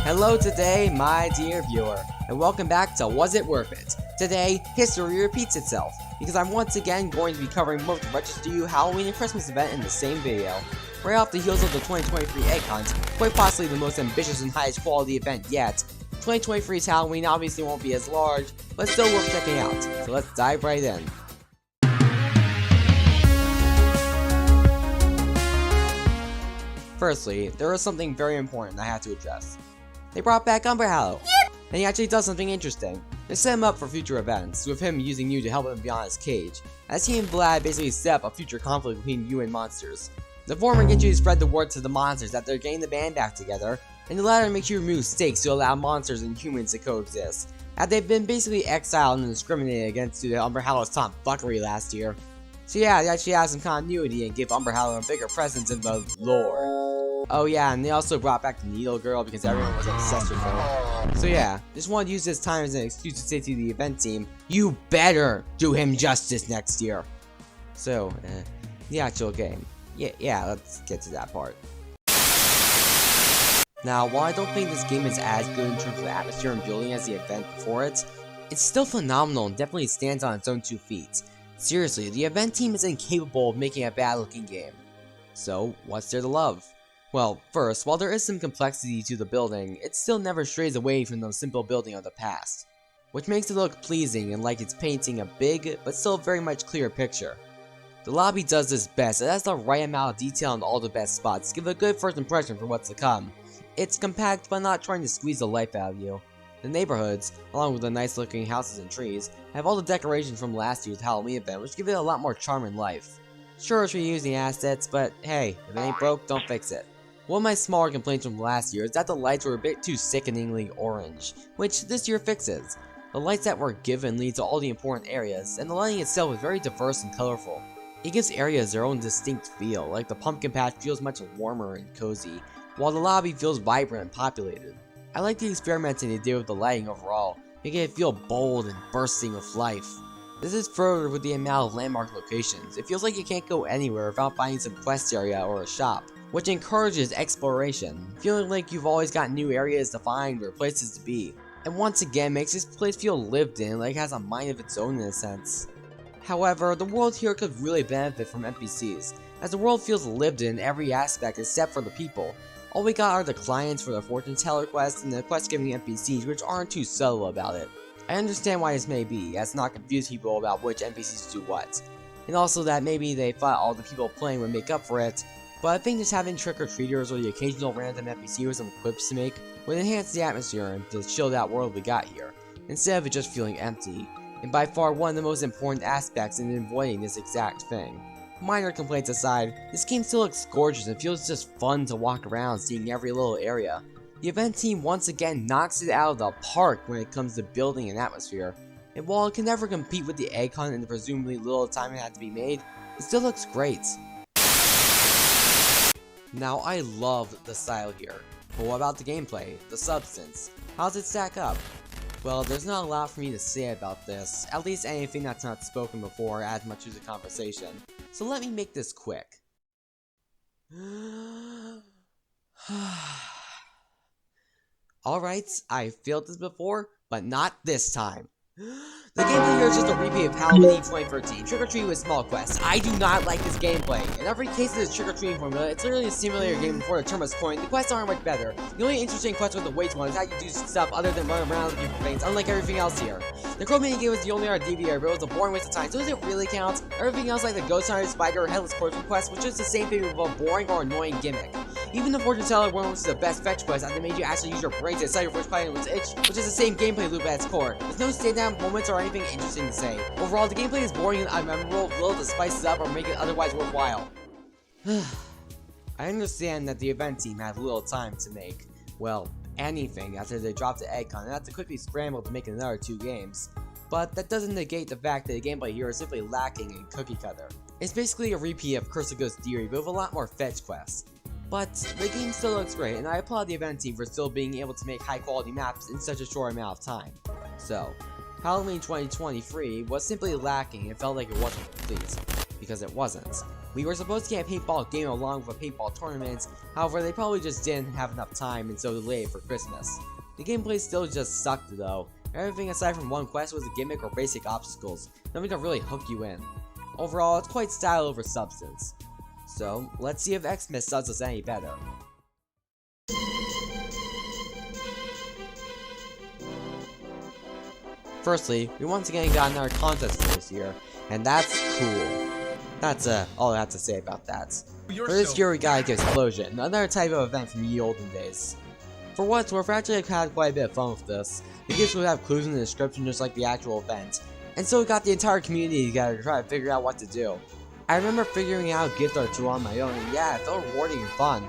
Hello today, my dear viewer, and welcome back to Was It Worth It? Today, history repeats itself, because I'm once again going to be covering both the RetroStudio's Halloween and Christmas event in the same video. Right off the heels of the 2023 Egg Hunt, quite possibly the most ambitious and highest quality event yet, 2023's Halloween obviously won't be as large, but still worth checking out, so let's dive right in. Firstly, there is something very important I have to address. They brought back UmberHallow, and he actually does something interesting. They set him up for future events, with him using you to help him beyond his cage, as he and Vlad basically set up a future conflict between you and monsters. The former gets you to spread the word to the monsters that they're getting the band back together, and the latter makes you remove stakes to allow monsters and humans to coexist, as they've been basically exiled and discriminated against due to UmberHallow's top fuckery last year. So yeah, they actually add some continuity and give UmberHallow a bigger presence in the lore. Oh yeah, and they also brought back the Needle Girl because everyone was obsessed with her. So yeah, just wanted to use this time as an excuse to say to the event team, you better do him justice next year. So, the actual game. Yeah, let's get to that part. Now, while I don't think this game is as good in terms of atmosphere and building as the event before it, it's still phenomenal and definitely stands on its own 2 feet. Seriously, the event team is incapable of making a bad looking game. So, what's there to love? Well, first, while there is some complexity to the building, it still never strays away from the simple building of the past, which makes it look pleasing and like it's painting a big, but still very much clear picture. The lobby does this best, it has the right amount of detail in all the best spots to give a good first impression for what's to come. It's compact but not trying to squeeze the life out of you. The neighborhoods, along with the nice looking houses and trees, have all the decorations from last year's Halloween event, which give it a lot more charm and life. Sure, it's reusing assets, but hey, if it ain't broke, don't fix it. One of my smaller complaints from last year is that the lights were a bit too sickeningly orange, which this year fixes. The lights that were given lead to all the important areas, and the lighting itself is very diverse and colorful. It gives areas their own distinct feel, like the pumpkin patch feels much warmer and cozy, while the lobby feels vibrant and populated. I like the experimenting they did with the lighting overall, making it feel bold and bursting with life. This is furthered with the amount of landmark locations. It feels like you can't go anywhere without finding some quest area or a shop, which encourages exploration, feeling like you've always got new areas to find or places to be. And once again makes this place feel lived in, like it has a mind of its own in a sense. However, the world here could really benefit from NPCs, as the world feels lived in every aspect except for the people. All we got are the clients for the fortune teller quest and the quest giving NPCs, which aren't too subtle about it. I understand why this may be, as to not confuse people about which NPCs do what, and also that maybe they thought all the people playing would make up for it, but I think just having trick-or-treaters or the occasional random NPC with some quips to make would enhance the atmosphere and the chilled out world we got here, instead of it just feeling empty, and by far one of the most important aspects in avoiding this exact thing. Minor complaints aside, this game still looks gorgeous and feels just fun to walk around seeing every little area. The event team once again knocks it out of the park when it comes to building and atmosphere, and while it can never compete with the Egg Hunt and the presumably little time it had to be made, it still looks great. Now I love the style here, but what about the gameplay, the substance? How does it stack up? Well, there's not a lot for me to say about this, at least anything that's not spoken before as much as a conversation, so let me make this quick. Alright, I've failed this before, but not this time. The gameplay here is just a repeat of Halloween Eve 2013, trick-or-treat with small quests. I do not like this gameplay. In every case of this trick-or-treating formula, it's literally a simulator game before the term was coined. The quests aren't much better. The only interesting quest with the weights one is how you do stuff other than run around looking for things, unlike everything else here. The crow mini game was the only RD here, but it was a boring waste of time, so does it really count? Everything else like the ghost hunter, spider, or headless corpse quest was just the same thing with a boring or annoying gimmick. Even the fortune teller one was the best fetch quest as they made you actually use your brain to decide your first fight with itch, which is the same gameplay loop at its core. There's no stand-down moments or anything interesting to say. Overall, the gameplay is boring and unmemorable, with little to spice it up or make it otherwise worthwhile. I understand that the event team had little time to make, well, anything after they dropped the Egg Hunt and had to quickly scramble to make another 2 games. But that doesn't negate the fact that the gameplay here is simply lacking in cookie cutter. It's basically a repeat of Curse of Ghost Theory, but with a lot more fetch quests. But the game still looks great, and I applaud the event team for still being able to make high quality maps in such a short amount of time. So, Halloween 2023 was simply lacking and felt like it wasn't complete, because it wasn't. We were supposed to get a paintball game along with a paintball tournament, however they probably just didn't have enough time and so delayed it for Christmas. The gameplay still just sucked though. Everything aside from one quest was a gimmick or basic obstacles, nothing to really hook you in. Overall, it's quite style over substance. So, let's see if Xmas does us any better. Firstly, we once again got another contest for this year, and that's cool. That's all I have to say about that. For this year we got GiftSplosion, another type of event from ye olden days. For what it's worth, I actually had quite a bit of fun with this. The gifts would have clues in the description just like the actual event, and so we got the entire community together to try to figure out what to do. I remember figuring out a gift or two on my own, and yeah, it felt rewarding and fun.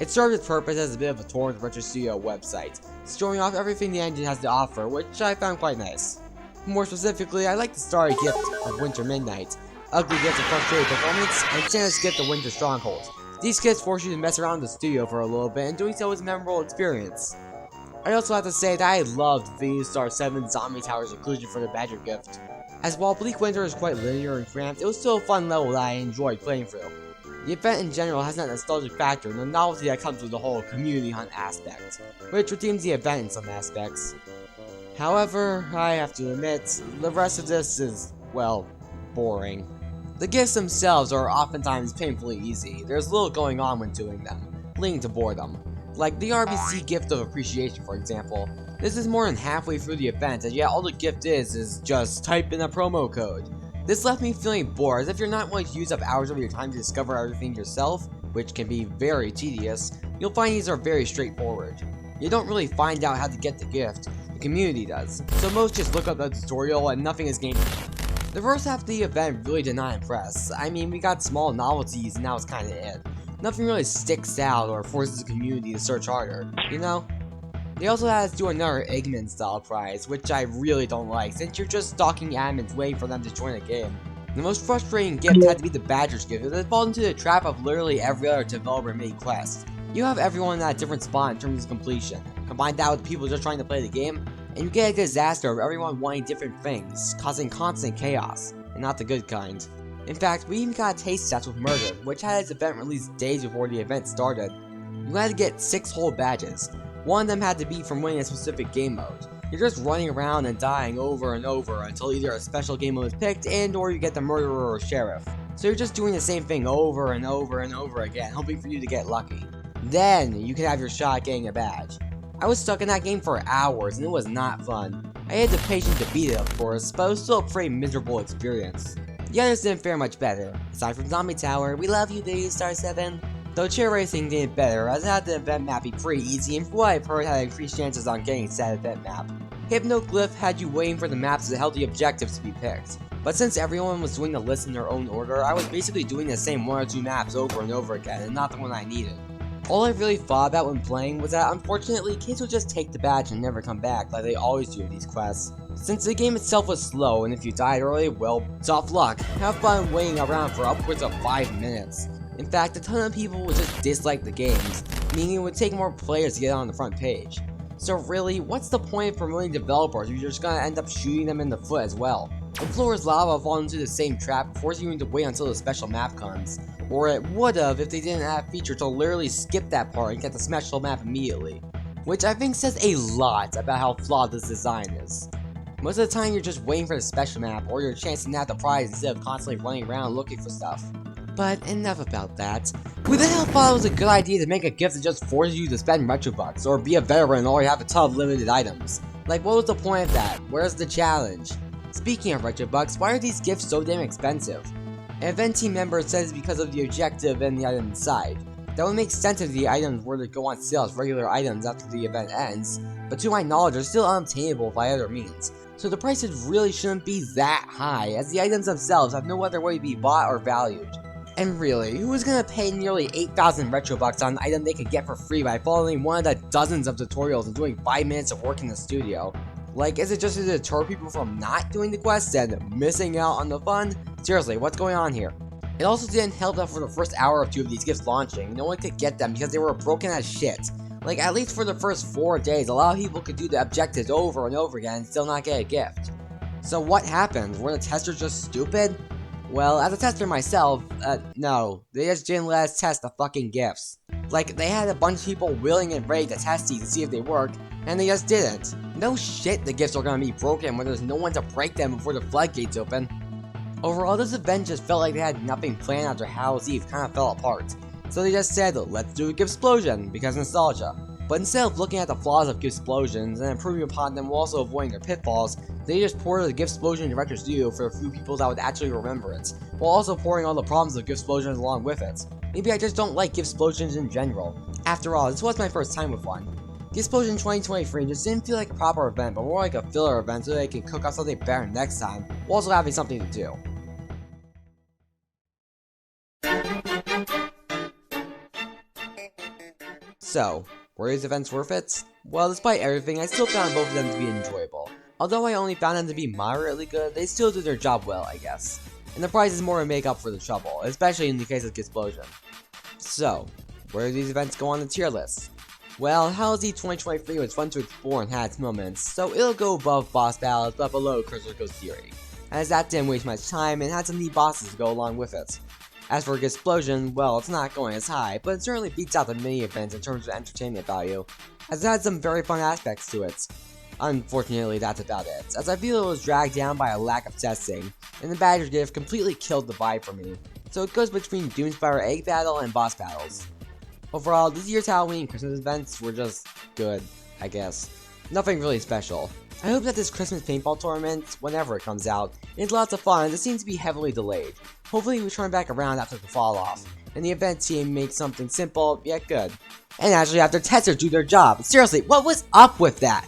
It served its purpose as a bit of a tour of the RetroStudio's website, showing off everything the engine has to offer, which I found quite nice. More specifically, I like the starry gift of Winter Midnight, ugly gift of frustrated performance, and Santa's gift of Winter Stronghold. These gifts force you to mess around the studio for a little bit, and doing so is a memorable experience. I also have to say that I loved Venus Star 7 Zombie Tower's inclusion for the Badger gift. As while Bleak Winter is quite linear and cramped, it was still a fun level that I enjoyed playing through. The event in general has that nostalgic factor and the novelty that comes with the whole community hunt aspect, which redeems the event in some aspects. However, I have to admit, the rest of this is, well, boring. The gifts themselves are oftentimes painfully easy. There's little going on when doing them, leading to boredom. Like the RBC gift of appreciation, for example. This is more than halfway through the event, and yet all the gift is just type in a promo code. This left me feeling bored, as if you're not willing to use up hours of your time to discover everything yourself, which can be very tedious, you'll find these are very straightforward. You don't really find out how to get the gift, the community does, so most just look up the tutorial and nothing is gained. The first half of the event really did not impress. I mean, we got small novelties and that was kinda it. Nothing really sticks out or forces the community to search harder, you know? They also had us do another Eggman style prize, which I really don't like, since you're just stalking admins waiting for them to join a game. The most frustrating gift had to be the Badger's gift, as it falls into the trap of literally every other developer-made quest. You have everyone at a different spot in terms of completion. Combine that with people just trying to play the game, and you get a disaster of everyone wanting different things, causing constant chaos, and not the good kind. In fact, we even got a taste test with Murder, which had its event released days before the event started. You had to get 6 whole badges. One of them had to be from winning a specific game mode. You're just running around and dying over and over until either a special game mode is picked and or you get the murderer or sheriff. So you're just doing the same thing over and over and over again, hoping for you to get lucky. Then you can have your shot at getting a badge. I was stuck in that game for hours and it was not fun. I had the patience to beat it, of course, but it was still a pretty miserable experience. The others didn't fare much better. Aside from Zombie Tower, we love you, Daily Star 7. Though chair racing did better, as it had the event map be pretty easy, and from what I've heard had increased chances on getting said event map. Hypnoglyph had you waiting for the maps that held the objectives to be picked. But since everyone was doing the list in their own order, I was basically doing the same 1 or 2 maps over and over again, and not the one I needed. All I really thought about when playing was that unfortunately kids would just take the badge and never come back like they always do in these quests. Since the game itself was slow, and if you died early, well, tough luck. Have fun waiting around for upwards of 5 minutes. In fact, a ton of people would just dislike the games, meaning it would take more players to get on the front page. So really, what's the point of promoting developers if you're just gonna end up shooting them in the foot as well? The floor is lava fall into the same trap, forcing you to wait until the special map comes. Or it would've if they didn't have a feature to literally skip that part and get the special map immediately. Which I think says a lot about how flawed this design is. Most of the time you're just waiting for the special map or your chance to nab the prize instead of constantly running around looking for stuff. But enough about that. Who the hell thought it was a good idea to make a gift that just forces you to spend Retrobucks, or be a veteran or have a ton of limited items? Like, what was the point of that? Where's the challenge? Speaking of Retrobucks, why are these gifts so damn expensive? An event team member says because of the objective and the item inside. That would make sense if the items were to go on sale as regular items after the event ends, but to my knowledge are still unobtainable by other means. So the prices really shouldn't be that high, as the items themselves have no other way to be bought or valued. And really, who is gonna pay nearly 8,000 Retrobucks on an item they could get for free by following one of the dozens of tutorials and doing 5 minutes of work in the studio? Like, is it just to deter people from not doing the quest and missing out on the fun? Seriously, what's going on here? It also didn't help that for the first hour or 2 of these gifts launching, no one could get them because they were broken as shit. Like, at least for the first 4 days, a lot of people could do the objectives over and over again and still not get a gift. So what happened? Were the testers just stupid? Well, as a tester myself, no, they just didn't let us test the fucking gifts. Like, they had a bunch of people willing and ready to test these to see if they work, and they just didn't. No shit the gifts are gonna be broken when there's no one to break them before the floodgates open. Overall, this event just felt like they had nothing planned after Hallows Eve kinda fell apart. So they just said, let's do a GiftSplosion, because nostalgia. But instead of looking at the flaws of GiftSplosions and improving upon them while also avoiding their pitfalls, they just ported the GiftSplosion into RetroStudio for a few people that would actually remember it, while also pouring all the problems of GiftSplosions along with it. Maybe I just don't like GiftSplosions in general. After all, this was my first time with one. GiftSplosion 2023 just didn't feel like a proper event, but more like a filler event so they can cook up something better next time, while also having something to do. So, were these events worth it? Well, despite everything, I still found both of them to be enjoyable. Although I only found them to be moderately good, they still did their job well, I guess. And the prize is more to make up for the trouble, especially in the case of GiftSplosion. So, where do these events go on the tier list? Well, Hallows Eve 2023 was fun to explore and had its moments, so it'll go above boss battles but below Cris' theory, as that didn't waste much time and had some neat bosses to go along with it. As for GiftSplosion, well, it's not going as high, but it certainly beats out the mini events in terms of entertainment value, as it had some very fun aspects to it. Unfortunately, that's about it, as I feel it was dragged down by a lack of testing, and the Badger gift completely killed the vibe for me, so it goes between Doomspire Egg Battle and boss battles. Overall, this year's Halloween and Christmas events were just good, I guess. Nothing really special. I hope that this Christmas paintball tournament, whenever it comes out, is lots of fun as it seems to be heavily delayed. Hopefully we turn back around after the fall off, and the event team makes something simple yet good. And actually have their testers do their job. Seriously, what was up with that?